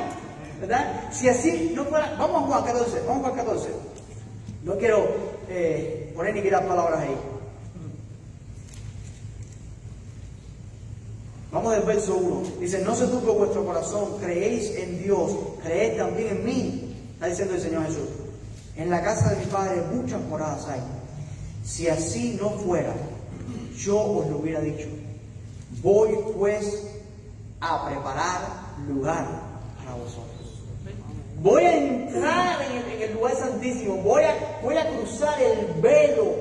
¿Verdad? Si así no fuera, vamos a Juan 14, No quiero poner ni quitar palabras ahí. Vamos del verso 1. Dice: no se turbe vuestro corazón, creéis en Dios, creed también en mí. Está diciendo el Señor Jesús. En la casa de mi Padre muchas moradas hay. Si así no fuera, yo os lo hubiera dicho. Voy pues a preparar lugar para vosotros. Voy a entrar en el lugar santísimo, voy a cruzar el velo,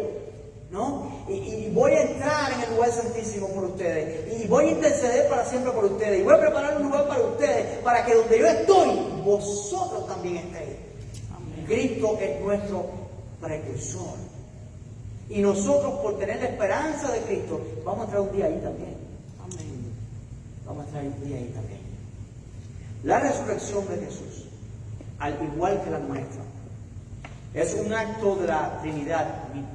¿no? Y voy a entrar en el lugar santísimo por ustedes. Y voy a interceder para siempre por ustedes. Y voy a preparar un lugar para ustedes, para que donde yo estoy, vosotros también estéis. Amén. Cristo es nuestro precursor. Y nosotros, por tener la esperanza de Cristo, vamos a entrar un día ahí también. Amén. Vamos a entrar un día ahí también. La resurrección de Jesús, al igual que la nuestra, es un acto de la Trinidad misma.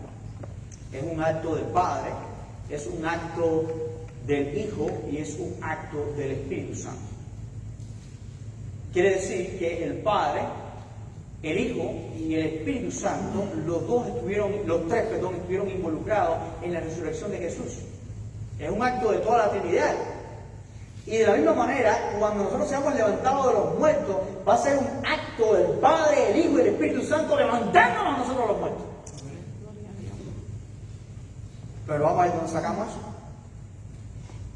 Es un acto del Padre, es un acto del Hijo y es un acto del Espíritu Santo. Quiere decir que el Padre, el Hijo y el Espíritu Santo, los tres estuvieron involucrados en la resurrección de Jesús. Es un acto de toda la Trinidad. Y de la misma manera, cuando nosotros seamos levantados de los muertos, va a ser un acto del Padre, el Hijo y el Espíritu Santo levantándonos a nosotros los muertos. Pero vamos a ver dónde sacamos eso.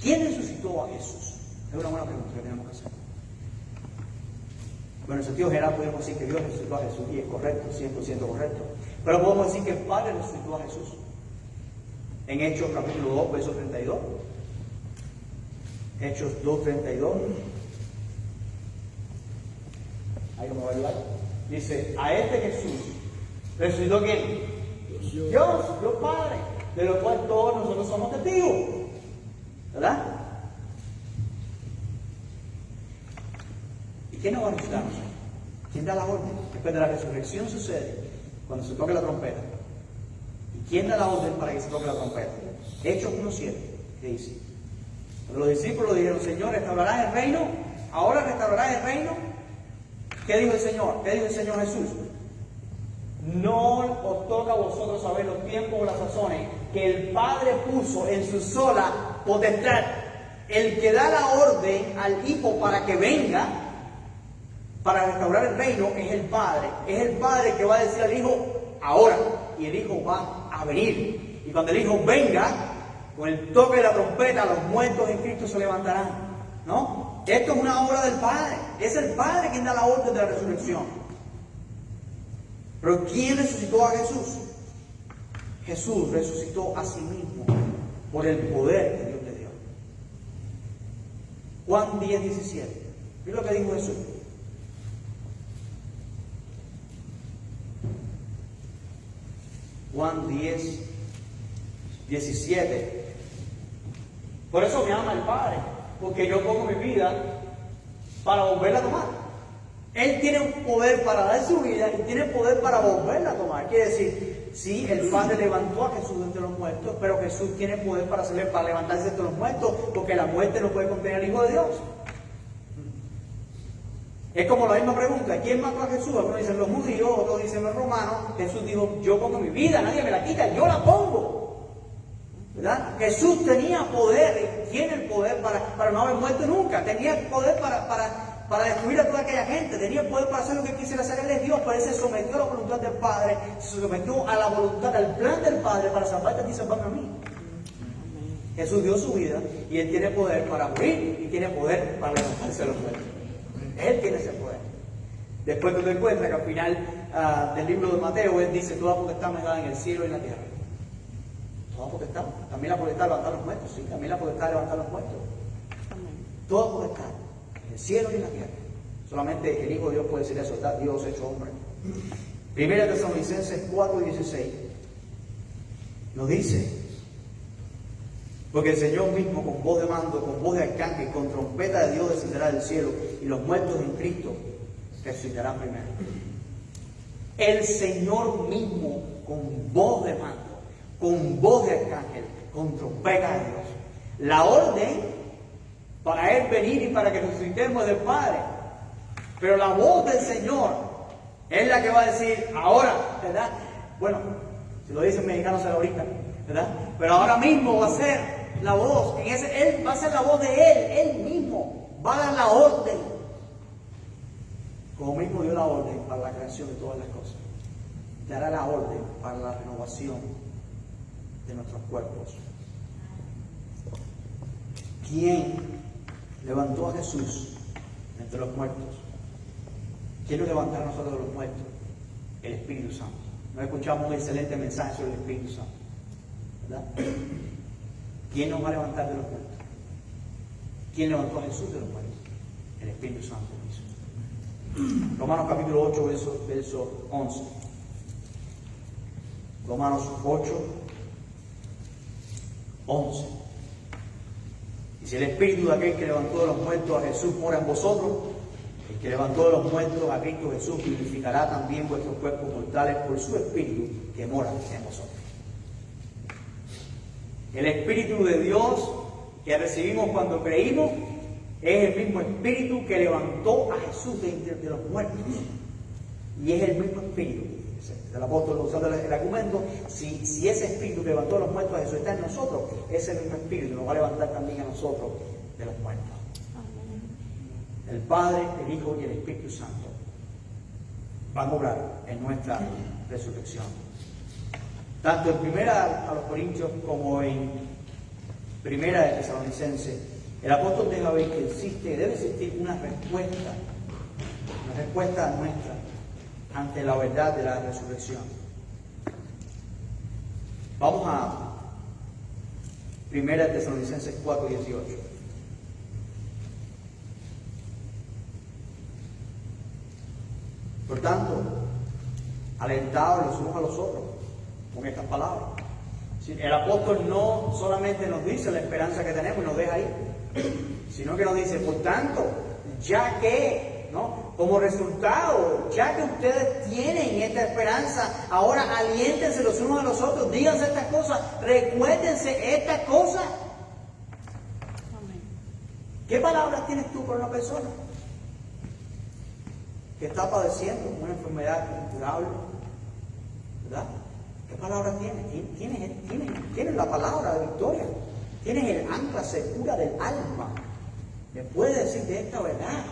¿Quién resucitó a Jesús? Es una buena pregunta que tenemos que hacer. Bueno, en el sentido general podemos decir que Dios resucitó a Jesús y es correcto, 100% correcto. Pero podemos decir que el Padre resucitó a Jesús. En Hechos capítulo 2, verso 32. Hechos 2:32. ¿Alguien me va a ayudar? Dice: a este Jesús resucitó ¿quién? Dios Padre, de lo cual todos nosotros somos testigos. ¿Verdad? ¿Y quién nos va a resucitar? ¿Quién da la orden? Después de la resurrección sucede cuando se toque la trompeta. ¿Y quién da la orden para que se toque la trompeta? Hechos 1:7, que dice: los discípulos dijeron: Señor, ¿restaurarás el reino? ¿Ahora restaurarás el reino? ¿Qué dijo el Señor? ¿Qué dijo el Señor Jesús? No os toca a vosotros saber los tiempos o las sazones que el Padre puso en su sola potestad. El que da la orden al Hijo para que venga, para restaurar el reino es el Padre. Es el Padre que va a decir al Hijo ahora. Y el Hijo va a venir. Y cuando el Hijo venga, con el toque de la trompeta, los muertos en Cristo se levantarán. ¿No? Esto es una obra del Padre. Es el Padre quien da la orden de la resurrección. Pero ¿quién resucitó a Jesús? Jesús resucitó a sí mismo por el poder que Dios le dio. Juan 10:17. Mira lo que dijo Jesús. Juan 10:17. Por eso me ama el Padre, porque yo pongo mi vida para volverla a tomar. Él tiene un poder para dar su vida y tiene poder para volverla a tomar. Quiere decir, sí, el Padre levantó a Jesús de entre los muertos, pero Jesús tiene poder para levantarse de entre los muertos, porque la muerte no puede contener al Hijo de Dios. Es como la misma pregunta, ¿quién mató a Jesús? Algunos dicen los judíos, otros dicen los romanos. Jesús dijo, yo pongo mi vida, nadie me la quita, yo la pongo. ¿Verdad? Jesús tenía poder, tiene el poder para no haber muerto nunca, tenía el poder para destruir a toda aquella gente, tenía el poder para hacer lo que quisiera hacer. Él es Dios, pero Él se sometió a la voluntad del Padre, se sometió a la voluntad, al plan del Padre para salvarte a ti y salvarme a mí. Jesús dio su vida y Él tiene poder para morir y tiene poder para levantarse a los muertos. Él tiene ese poder. Después tú te encuentras que al final del libro de Mateo, Él dice, toda potestad me da en el cielo y en la tierra. Toda potestad. También la potestad de levantar a los muertos, sí, también la potestad de levantar a los muertos. Toda potestad. En el cielo y en la tierra. Solamente el Hijo de Dios puede decir eso, está Dios hecho hombre. Primera Tesalonicenses 4:16 nos dice, porque el Señor mismo con voz de mando, con voz de arcángel, con trompeta de Dios descenderá del cielo y los muertos en Cristo resucitarán primero. El Señor mismo con voz de mando, con voz de arcángel, con trompeta de Dios. La orden para Él venir y para que resucitemos del Padre. Pero la voz del Señor es la que va a decir ahora, ¿verdad? Bueno, si lo dice el mexicano será ahorita, ¿verdad? Pero ahora mismo va a ser la voz, Él va a ser la voz de Él mismo va a dar la orden. Como mismo dio la orden para la creación de todas las cosas, dará la orden para la renovación de nuestros cuerpos. ¿Quién levantó a Jesús entre los muertos? ¿Quién nos levantará a nosotros de los muertos? El Espíritu Santo. Nos escuchamos un excelente mensaje sobre el Espíritu Santo, ¿verdad? ¿Quién nos va a levantar de los muertos? ¿Quién levantó a Jesús de los muertos? El Espíritu Santo mismo. Romanos capítulo 8, verso 11. Romanos 8, 11. Y si el Espíritu de aquel que levantó de los muertos a Jesús mora en vosotros, el que levantó de los muertos a Cristo Jesús vivificará también vuestros cuerpos mortales por su Espíritu que mora en vosotros. El Espíritu de Dios que recibimos cuando creímos es el mismo Espíritu que levantó a Jesús de los muertos. Y es el mismo Espíritu. El apóstol usando el argumento, si ese Espíritu que levantó a los muertos a Jesús está en nosotros, ese mismo Espíritu nos va a levantar también a nosotros de los muertos. El Padre, el Hijo y el Espíritu Santo van a obrar en nuestra resurrección. Tanto en Primera a los Corintios como en Primera de Tesalonicenses, el apóstol deja ver que debe existir una respuesta nuestra ante la verdad de la resurrección. Vamos a Primera de Tesalonicenses 4:18. Por tanto, alentados los unos a los otros con estas palabras. El apóstol no solamente nos dice la esperanza que tenemos y nos deja ahí, sino que nos dice, por tanto, ya que, ¿no? Como resultado, ya que ustedes tienen esta esperanza, ahora aliéntense los unos a los otros, díganse estas cosas, recuérdense estas cosas. ¿Qué palabras tienes tú por una persona que está padeciendo una enfermedad incurable? ¿Verdad? ¿Qué palabras tienes? Tienes la palabra de victoria. Tienes el ancla segura del alma. Me puede decir de esta verdad.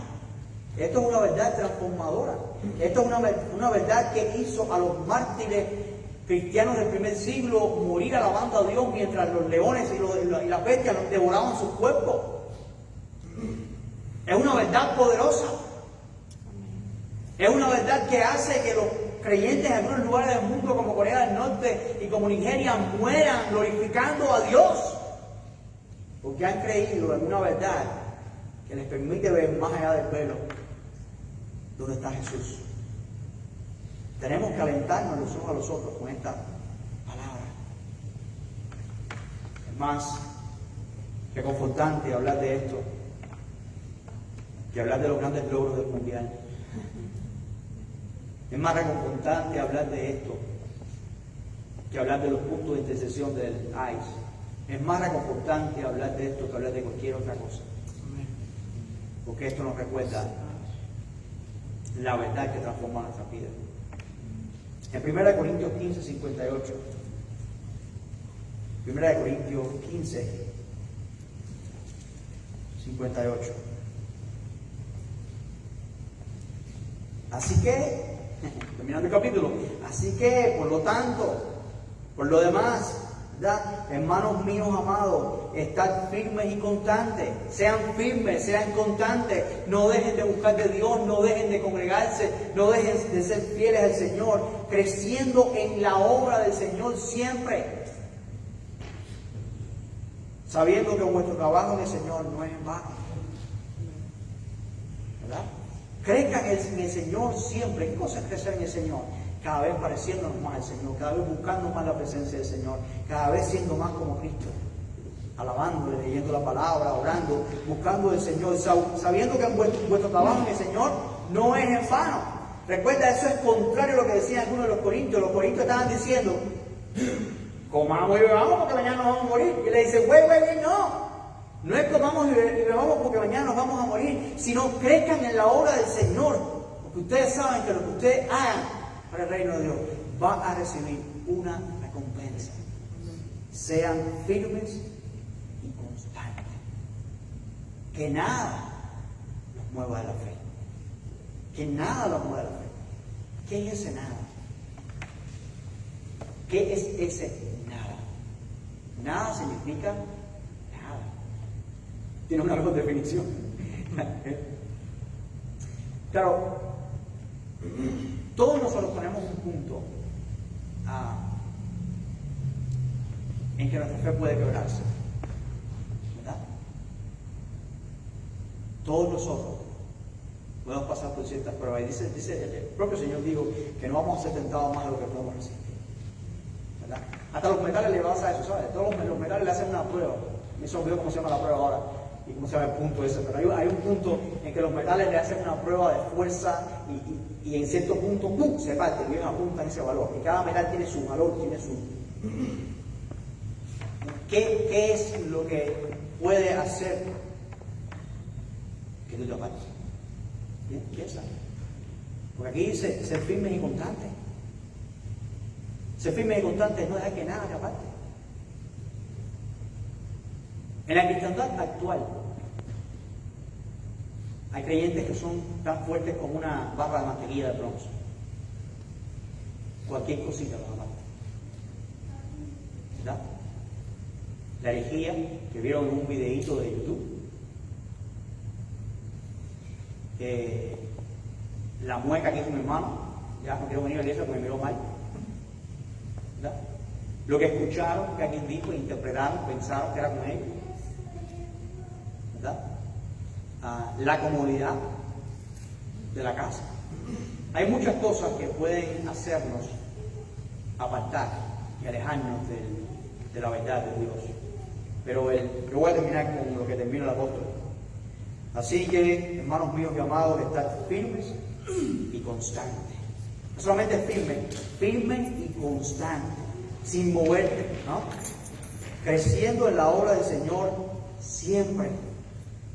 Esto es una verdad transformadora. Esto es una verdad que hizo a los mártires cristianos del primer siglo morir alabando a Dios mientras los leones y las bestias devoraban sus cuerpos. Es una verdad poderosa. Es una verdad que hace que los creyentes en algunos lugares del mundo como Corea del Norte y como Nigeria mueran glorificando a Dios. Porque han creído en una verdad que les permite ver más allá del velo dónde está Jesús. Tenemos que alentarnos los unos a los otros con esta palabra. Es más reconfortante hablar de esto que hablar de los grandes logros del mundial. Es más reconfortante hablar de esto que hablar de los puntos de intercesión del ICE. Es más reconfortante hablar de esto que hablar de cualquier otra cosa. Porque esto nos recuerda la verdad que transforma nuestra vida. En 1 Corintios 15, 58. 1 Corintios 15, 58. Así que, terminando el capítulo, así que, por lo tanto, por lo demás, ¿verdad? Hermanos míos amados, estad firmes y constantes. Sean firmes, sean constantes. No dejen de buscar de Dios, no dejen de congregarse, no dejen de ser fieles al Señor, creciendo en la obra del Señor siempre. Sabiendo que vuestro trabajo en el Señor no es en vano. ¿Verdad? Crezcan en el Señor siempre. ¿Qué cosa es crecer en el Señor? Cada vez pareciéndonos más al Señor, cada vez buscando más la presencia del Señor, cada vez siendo más como Cristo, alabándole, leyendo la palabra, orando, buscando al Señor, sabiendo que vuestro trabajo en el Señor no es en vano. Recuerda, eso es contrario a lo que decían algunos de los corintios. Los corintios estaban diciendo, comamos y bebamos porque mañana nos vamos a morir. Y le dice, güey, no es comamos y bebamos porque mañana nos vamos a morir, sino crezcan en la obra del Señor, porque ustedes saben que lo que ustedes hagan para el reino de Dios va a recibir una recompensa. Sean firmes y constantes. Que nada los mueva de la fe. Que nada los mueva de la fe. ¿Qué es ese nada? ¿Qué es ese nada? Nada significa nada. Tiene una mejor definición. Claro, todos nosotros tenemos un punto en que nuestra fe puede quebrarse, ¿verdad? Todos nosotros podemos pasar por ciertas pruebas. Y dice el propio Señor dijo que no vamos a ser tentados más de lo que podemos resistir, ¿verdad? Hasta los metales le pasa eso, ¿sabes? Todos los metales le hacen una prueba. Me se olvidó cómo se llama la prueba ahora y cómo se llama el punto ese, pero hay un punto en que los metales le hacen una prueba de fuerza y en cierto punto ¡pum!, se parte, y ellos apuntan ese valor. Y cada metal tiene su valor, tiene su... ¿Qué es lo que puede hacer que tú te apartes? Bien, piensa. Porque aquí dice ser firmes y constantes. Ser firmes y constantes no deja que nada te aparte. En la cristiandad actual hay creyentes que son tan fuertes como una barra de mantequilla de bronce. Cualquier cosita los aparte. ¿Verdad? La herejía que vieron en un videíto de YouTube, la mueca que hizo mi hermano, ya no quiero venir a la iglesia porque me miró mal, ¿verdad? Lo que escucharon que alguien dijo, interpretaron, pensaron que era con ellos, ¿verdad? La comodidad de la casa. Hay muchas cosas que pueden hacernos apartar y alejarnos de la verdad de Dios. Pero yo voy a terminar con lo que termina el apóstol. Así que, hermanos míos y amados, estad firmes y constantes. No solamente firme y constante, sin moverte, ¿no? Creciendo en la obra del Señor siempre,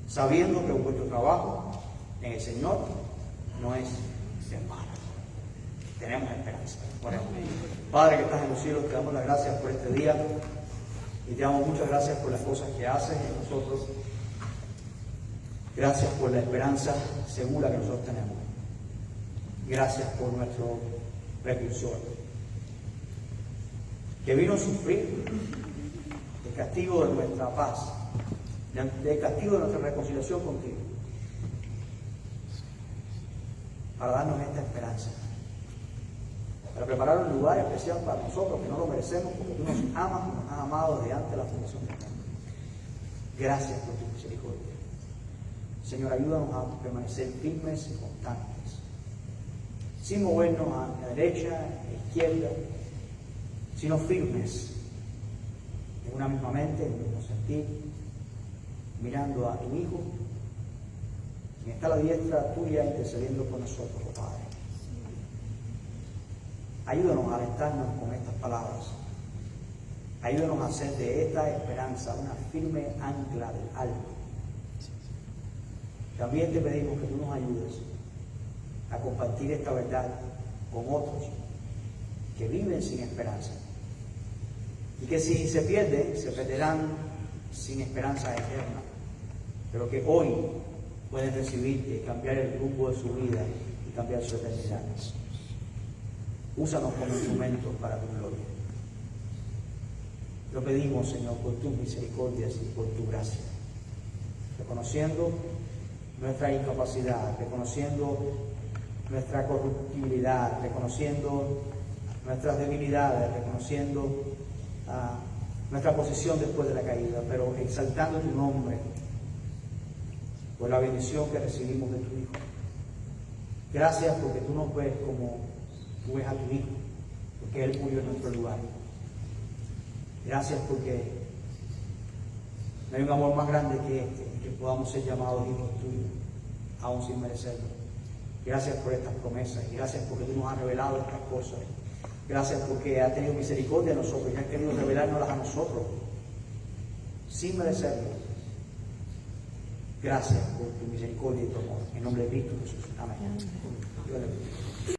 sabiendo que vuestro trabajo en el Señor no es en vano. Tenemos esperanza. Bueno, Padre que estás en los cielos, te damos las gracias por este día y te damos muchas gracias por las cosas que haces en nosotros. Gracias por la esperanza segura que nosotros tenemos. Gracias por nuestro precursor, que vino a sufrir el castigo de nuestra paz, el castigo de nuestra reconciliación contigo, para darnos esta esperanza, para preparar un lugar especial para nosotros que no lo merecemos, porque tú nos amas y nos has amado desde antes de la fundación del mundo. Gracias por tu misericordia. Señor, ayúdanos a permanecer firmes y constantes, sin movernos a la derecha, a la izquierda, sino firmes en una misma mente, en un mismo sentir, mirando a tu Hijo, quien está a la diestra tuya intercediendo por nosotros, oh Padre. Ayúdanos a alentarnos con estas palabras. Ayúdanos a hacer de esta esperanza una firme ancla del alma. También te pedimos que tú nos ayudes a compartir esta verdad con otros que viven sin esperanza y que si se pierden, se perderán sin esperanza eterna, pero que hoy pueden recibirte y cambiar el rumbo de su vida y cambiar su eternidad. Úsanos como instrumentos para tu gloria. Lo pedimos, Señor, por tus misericordias y por tu gracia, reconociendo nuestra incapacidad, reconociendo nuestra corruptibilidad, reconociendo nuestras debilidades, reconociendo nuestra posición después de la caída, pero exaltando tu nombre por la bendición que recibimos de tu Hijo. Gracias porque tú nos ves como tú ves a tu Hijo, porque Él murió en nuestro lugar. Gracias porque no hay un amor más grande que este, que podamos ser llamados hijos tuyos, aún sin merecerlo. Gracias por estas promesas y gracias porque tú nos has revelado estas cosas. Gracias porque has tenido misericordia de nosotros y has querido revelárnoslas a nosotros, sin merecerlo. Gracias por tu misericordia y tu amor. En nombre de Cristo Jesús. Amén. Dios le bendiga.